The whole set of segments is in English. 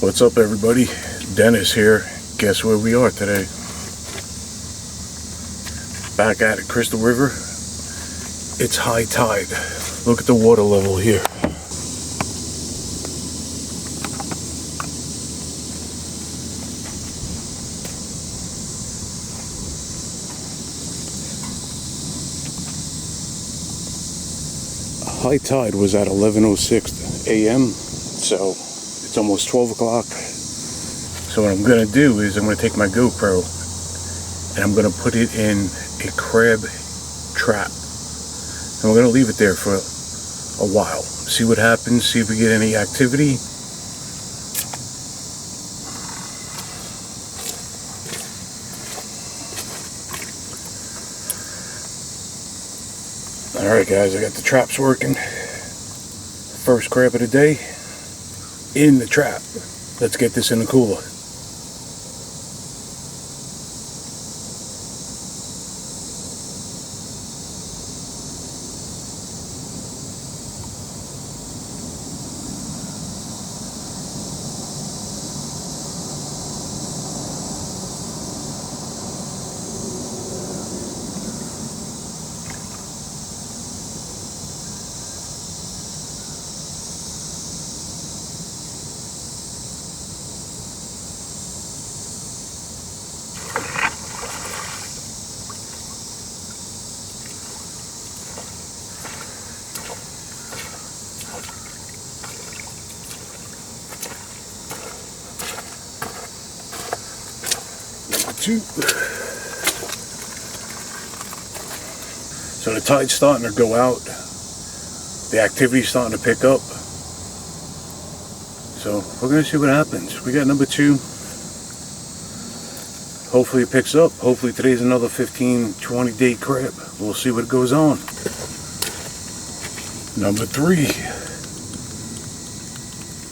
What's up, everybody? Dennis here. Guess where we are today? Back at it, Crystal River. It's high tide. Look at the water level here. High tide was at 11:06 a.m. so it's almost 12 o'clock. So what I'm going to do is I'm going to take my GoPro and I'm going to put it in a crab trap. And we're going to leave it there for a while. See what happens, see if we get any activity. Alright guys, I got the traps working. First crab of the day in the trap. Let's get this in the cooler. So the tide's starting to go out. The activity's starting to pick up. So we're going to see what happens. We got number 2. Hopefully it picks up. Hopefully today's another 15-20 day crab. We'll see what goes on. Number 3.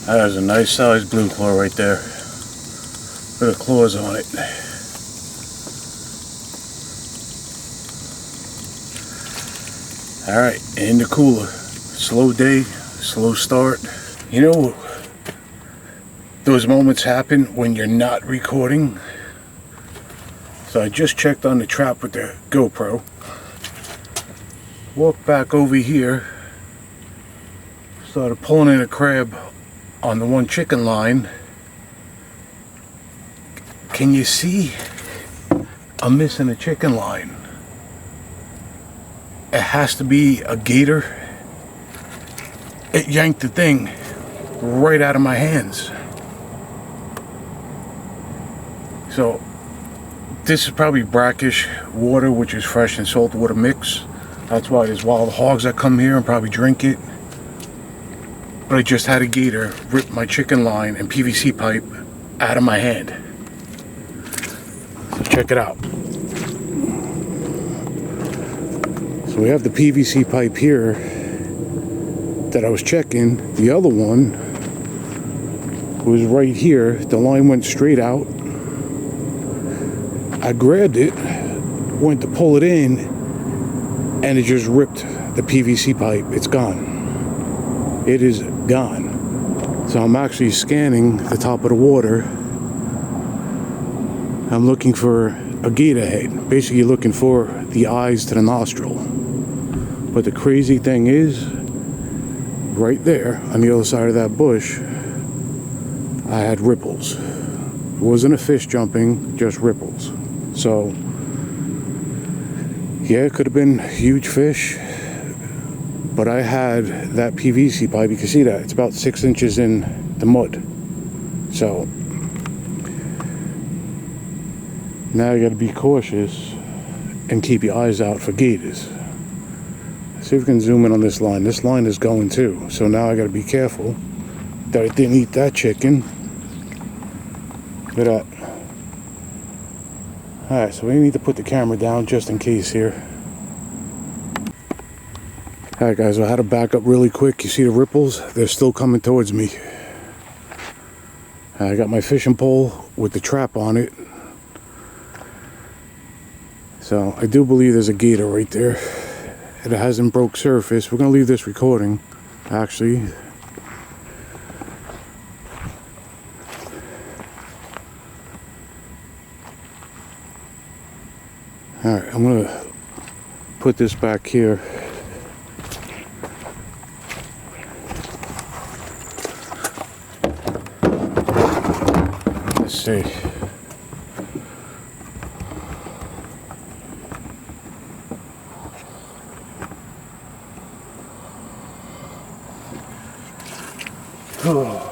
That is a nice sized blue claw right there. Look at the claws on it. Alright, in the cooler. Slow day, slow start. You know, those moments happen when you're not recording. So I just checked on the trap with the GoPro. Walked back over here. Started pulling in a crab on the one chicken line. Can you see? I'm missing a chicken line. It has to be a gator. It yanked the thing right out of my hands. So this is probably brackish water, which is fresh and salt water mix. That's why there's wild hogs that come here and probably drink it. But I just had a gator rip my chicken line and PVC pipe out of my hand. So check it out. So we have the PVC pipe here that I was checking. The other one was right here. The line went straight out. I grabbed it, went to pull it in, and it just ripped the PVC pipe. It's gone. It is gone. So I'm actually scanning the top of the water. I'm looking for a gator head. Basically looking for the eyes to the nostril. But the crazy thing is, right there on the other side of that bush, I had ripples. It wasn't a fish jumping, just ripples. So, yeah, it could have been huge fish, but I had that PVC pipe. You can see that it's about 6 inches in the mud. So now you got to be cautious and keep your eyes out for gators. See if we can zoom in on this line. This line is going too. So now I got to be careful that it didn't eat that chicken. Look at that. Alright, so we need to put the camera down just in case here. Alright guys, I had to back up really quick. You see the ripples? They're still coming towards me. I got my fishing pole with the trap on it. So I do believe there's a gator right there. It hasn't broke surface. We're going to leave this recording, actually. Alright, I'm gonna put this back here. Let's see. Oh.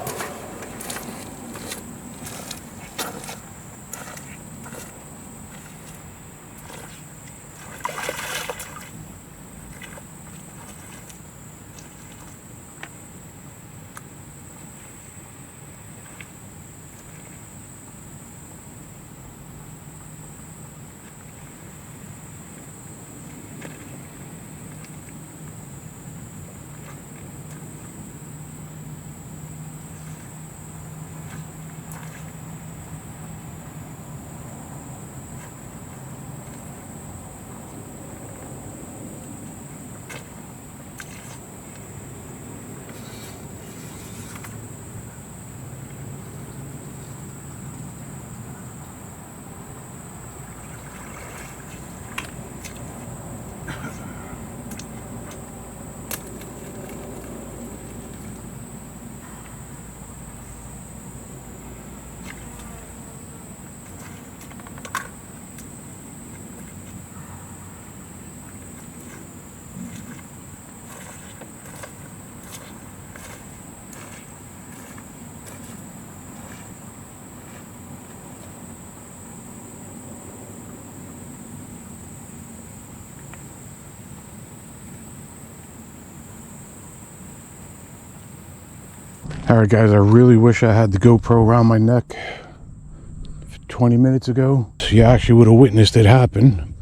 Alright guys, I really wish I had the GoPro around my neck 20 minutes ago. So you actually would have witnessed it happen.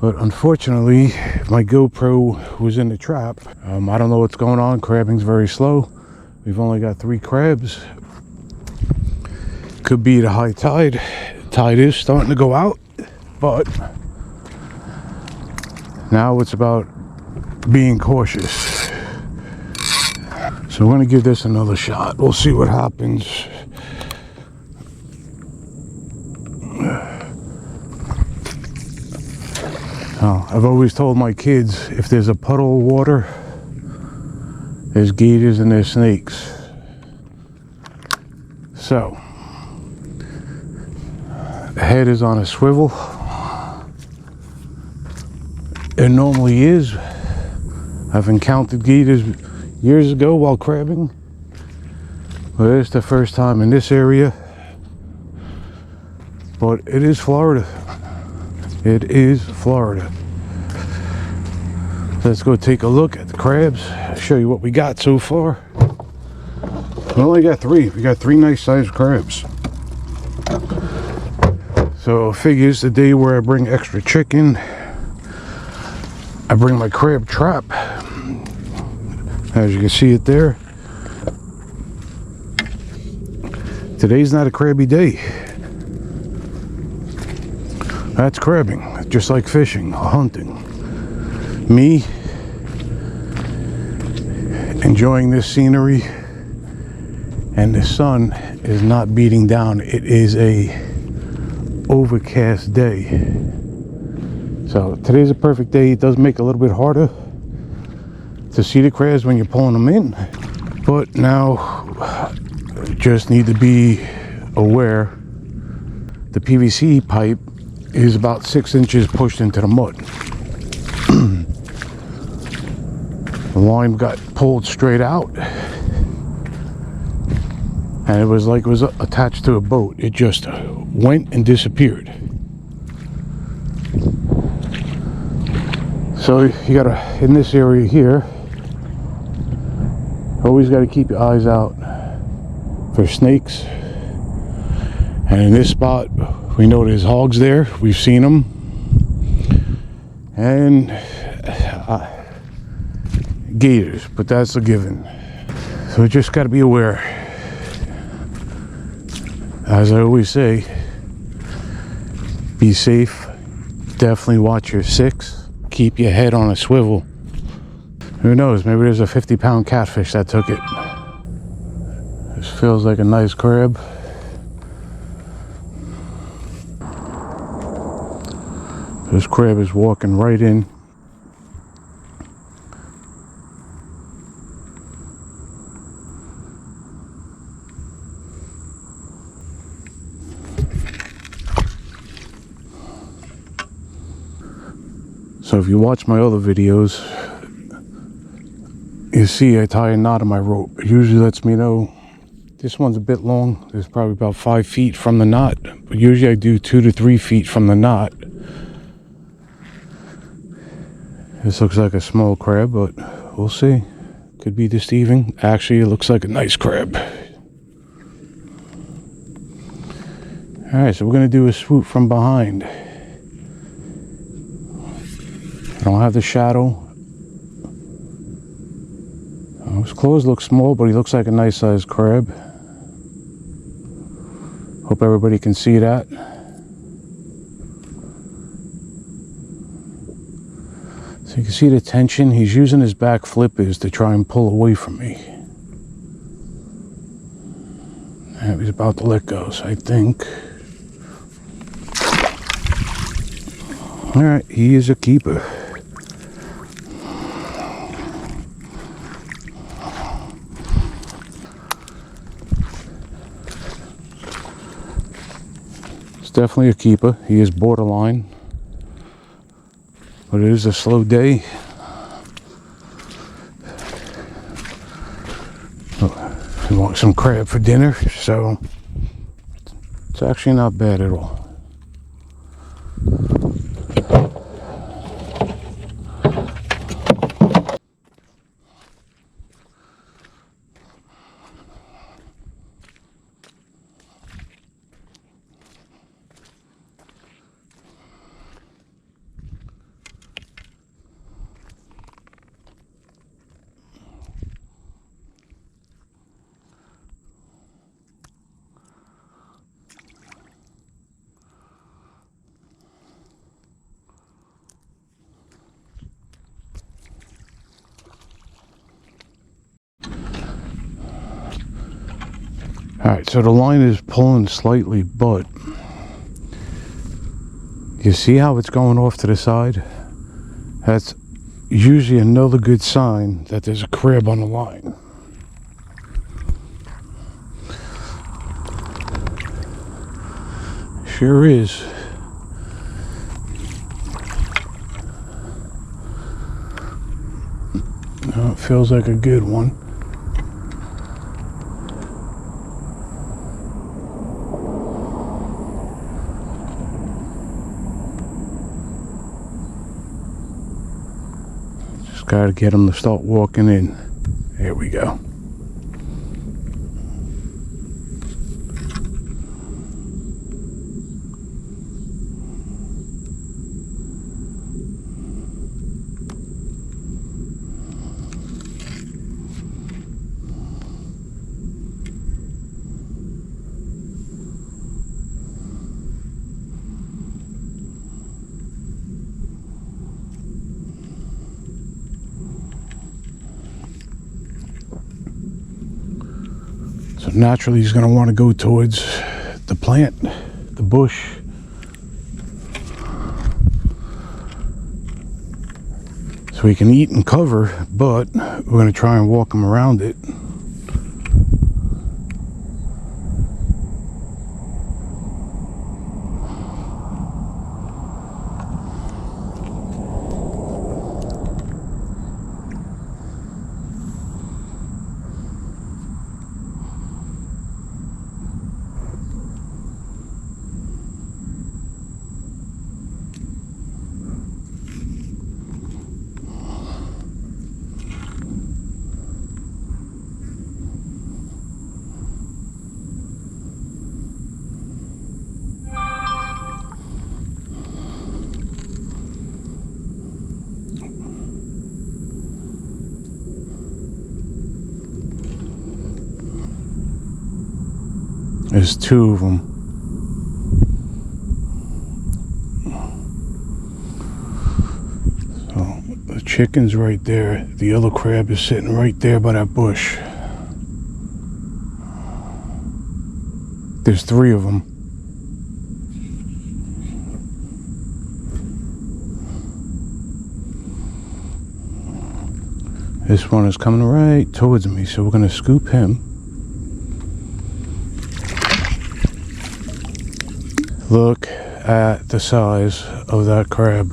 But unfortunately, my GoPro was in the trap. I don't know what's going on. Crabbing's very slow. We've only got 3 crabs. Could be the high tide. Tide is starting to go out. But now it's about being cautious. So we're going to give this another shot. We'll see what happens. I've always told my kids, if there's a puddle of water, there's gators and there's snakes. So, the head is on a swivel. It normally is. I've encountered gators years ago while crabbing, but it's the first time in this area. But it is Florida. It is Florida. Let's go take a look at the crabs, show you what we got so far. We only got 3. We got 3 nice sized crabs. So figures the day where I bring extra chicken, I bring my crab trap. As you can see it there. Today's not a crabby day. That's crabbing, just like fishing, hunting. Me enjoying this scenery, and the sun is not beating down. It is a overcast day. So today's a perfect day. It does make it a little bit harder to see the crabs when you're pulling them in, but now just need to be aware the PVC pipe is about 6 inches pushed into the mud. The line got pulled straight out, and it was like it was attached to a boat. It just went and disappeared. So you gotta, in this area here, always got to keep your eyes out for snakes. And in this spot, we know there's hogs there. We've seen them. And gators, but that's a given. So we just got to be aware. As I always say, be safe. Definitely watch your 6. Keep your head on a swivel. Who knows, maybe there's a 50-pound catfish that took it. This feels like a nice crab. This crab is walking right in. So if you watch my other videos, you see I tie a knot on my rope. It usually lets me know. This one's a bit long. There's probably about 5 feet from the knot. But usually I do 2 to 3 feet from the knot. This looks like a small crab, but we'll see. Could be deceiving. Actually, it looks like a nice crab. Alright, so we're going to do a swoop from behind. I don't have the shadow. His claws look small, but he looks like a nice sized crab. Hope everybody can see that. So you can see the tension. He's using his back flippers to try and pull away from me. And he's about to let go, so I think. Alright, he is a keeper. Definitely a keeper. He is borderline, but it is a slow day. We want some crab for dinner, so it's actually not bad at all. Alright, so the line is pulling slightly, but you see how it's going off to the side? That's usually another good sign that there's a crab on the line. Sure is. No, it feels like a good one. Got to get him to start walking in. There we go. So naturally he's going to want to go towards the plant, the bush. So he can eat and cover, but we're going to try and walk him around it. There's 2 of them. So the chicken's right there. The other crab is sitting right there by that bush. There's 3 of them. This one is coming right towards me, so we're going to scoop him. Look at the size of that crab.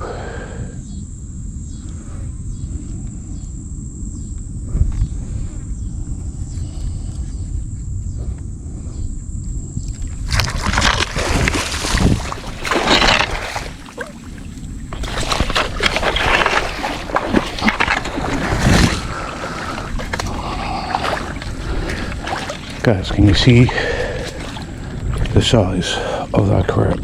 Guys, can you see the size of that crab?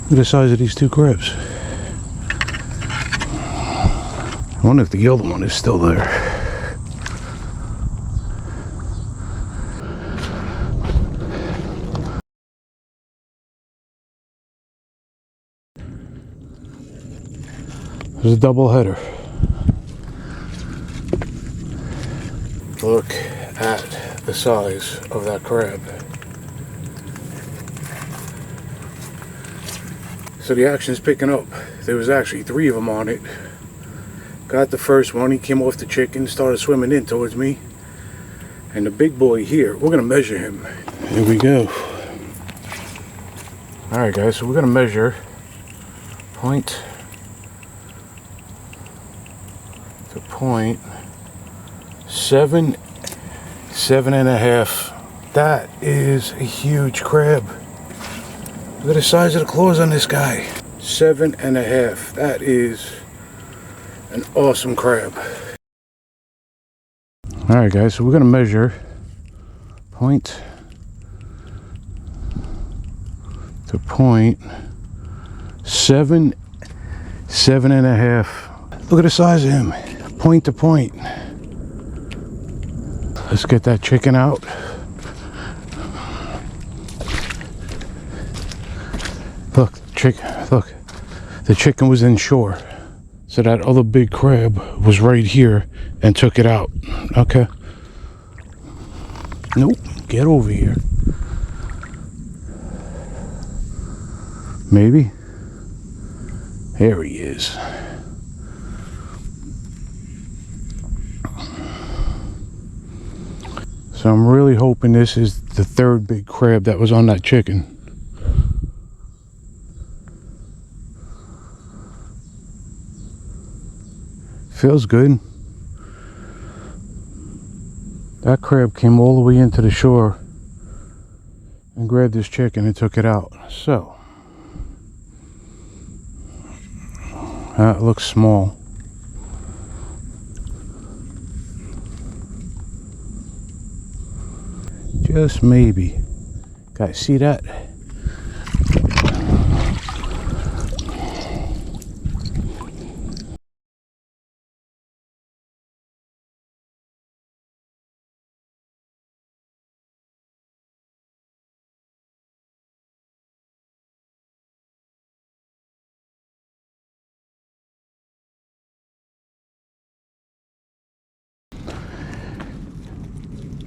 Look at the size of these two crabs. I wonder if the other one is still there. There's a double header. Look at the size of that crab. So the action's picking up. There was actually 3 of them on it. Got the first one. He came off the chicken, started swimming in towards me. And the big boy here, we're gonna measure him. Here we go. Alright guys, so we're gonna measure point to point 7.5. That is a huge crab. Look at the size of the claws on this guy. 7.5. That is an awesome crab. Alright guys, so we're gonna measure point to point 7.5. Look at the size of him. Point to point. Let's get that chicken out. Look, look. The chicken was inshore. So that other big crab was right here and took it out. Okay. Nope. Get over here. Maybe. There he is. So I'm really hoping this is the 3rd big crab that was on that chicken. Feels good. That crab came all the way into the shore and grabbed this chicken and took it out. So that looks small. Just maybe. Guys, see that?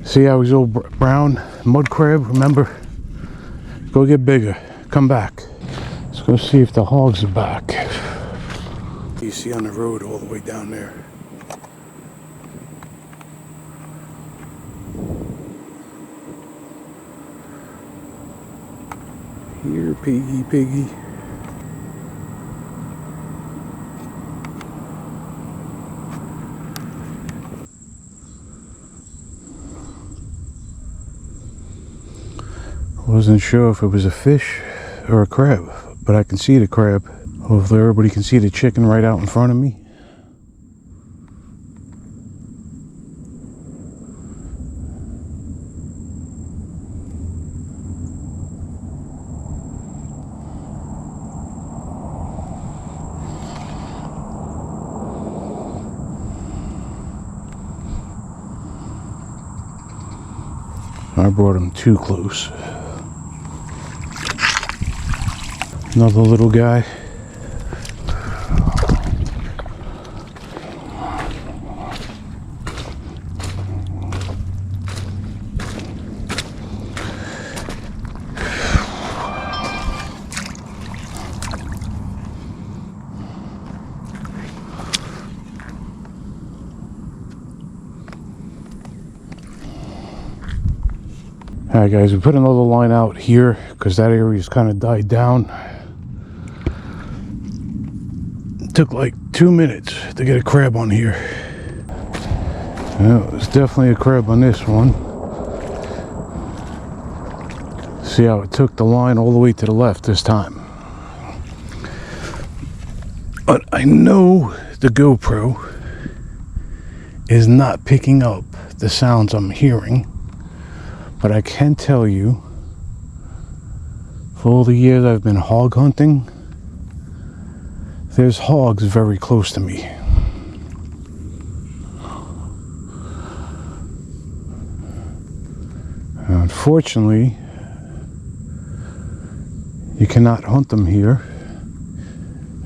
See how he's all brown? Mud crab, remember? Go get bigger. Come back. Let's go see if the hogs are back. You see on the road all the way down there. Here, piggy, piggy. Wasn't sure if it was a fish or a crab, but I can see the crab. Hopefully everybody can see the chicken right out in front of me. I brought him too close. Another little guy. Alright guys, we put another line out here because that area's kind of died down. It took like 2 minutes to get a crab on here. Well, there's definitely a crab on this one. See how it took the line all the way to the left this time. But I know the GoPro is not picking up the sounds I'm hearing. But I can tell you, for all the years I've been hog hunting, there's hogs very close to me. Unfortunately, you cannot hunt them here.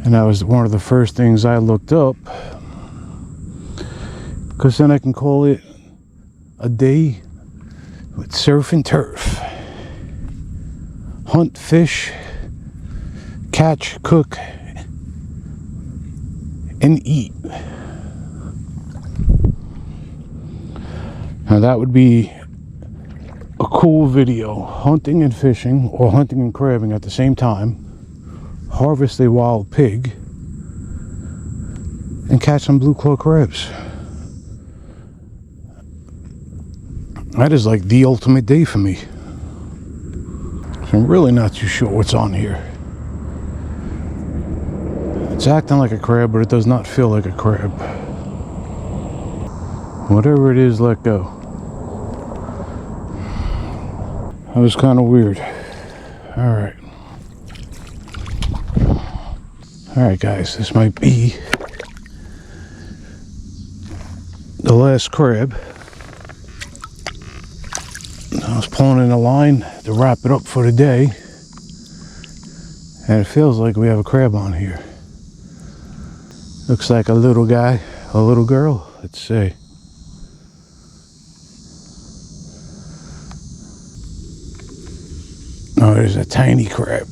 And that was one of the first things I looked up, because then I can call it a day with surf and turf. Hunt, fish, catch, cook, and eat. Now that would be a cool video. Hunting and fishing, or hunting and crabbing at the same time. Harvest a wild pig and catch some blue claw crabs. That is like the ultimate day for me. So I'm really not too sure what's on here. It's acting like a crab, but it does not feel like a crab. Whatever it is, let go. That was kind of weird. Alright. Alright guys, this might be the last crab. I was pulling in a line to wrap it up for the day, and it feels like we have a crab on here. Looks like a little guy, a little girl, let's see. Oh, there's a tiny crab.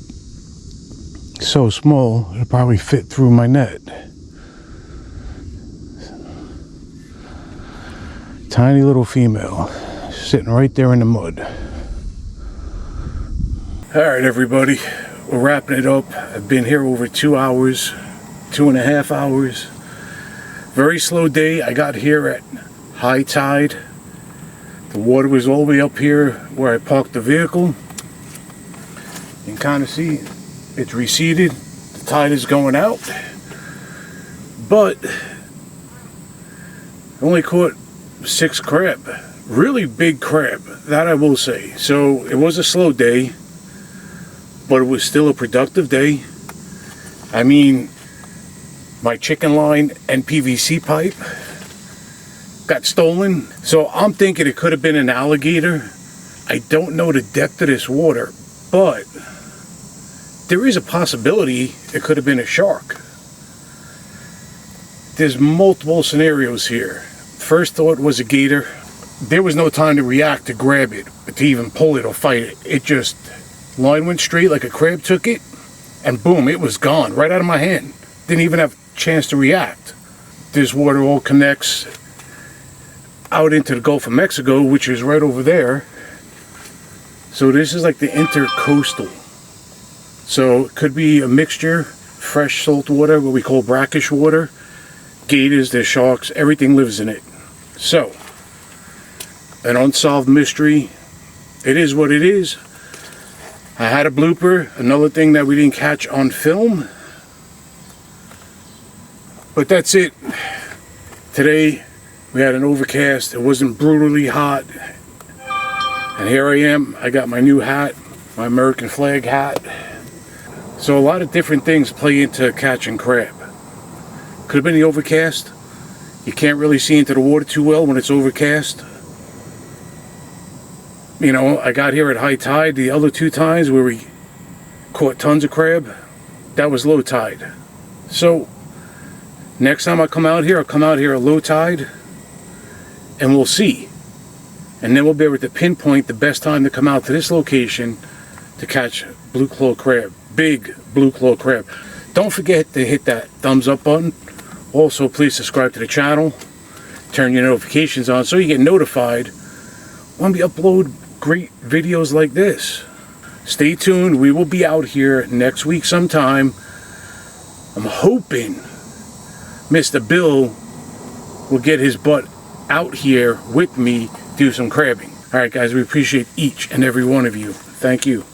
So small, it'll probably fit through my net. Tiny little female. Sitting right there in the mud. Alright everybody, we're wrapping it up. I've been here over 2 hours, 2.5 hours. Very slow day. I got here at high tide. The water was all the way up here where I parked the vehicle. You can kind of see it's receded. The tide is going out. But I only caught 6 crab. Really big crab, that I will say. So it was a slow day, but it was still a productive day. I mean, my chicken line and PVC pipe got stolen, so I'm thinking it could have been an alligator. I don't know the depth of this water, but there is a possibility it could have been a shark. There's multiple scenarios here. First thought was a gator. There was no time to react to grab it, to even pull it or fight it. It just, line went straight like a crab took it, and boom, it was gone, right out of my hand. Didn't even have a chance to react. This water all connects out into the Gulf of Mexico, which is right over there. So this is like the intercoastal. So it could be a mixture, fresh salt water, what we call brackish water, gators, there's sharks, everything lives in it. So, an unsolved mystery. It is what it is. I had a blooper, another thing that we didn't catch on film. But that's it. Today we had an overcast. It wasn't brutally hot. And here I am. I got my new hat, my American flag hat. So a lot of different things play into catching crab. Could have been the overcast. You can't really see into the water too well when it's overcast. You know, I got here at high tide. The other 2 times where we caught tons of crab, that was low tide. So next time I come out here, I'll come out here at low tide and we'll see. And then we'll be able to pinpoint the best time to come out to this location to catch blue claw crab. Big blue claw crab. Don't forget to hit that thumbs up button. Also, please subscribe to the channel. Turn your notifications on so you get notified when we upload great videos like this. Stay tuned. We will be out here next week sometime. I'm hoping Mr. Bill will get his butt out here with me, do some crabbing. All right, guys, we appreciate each and every one of you. Thank you.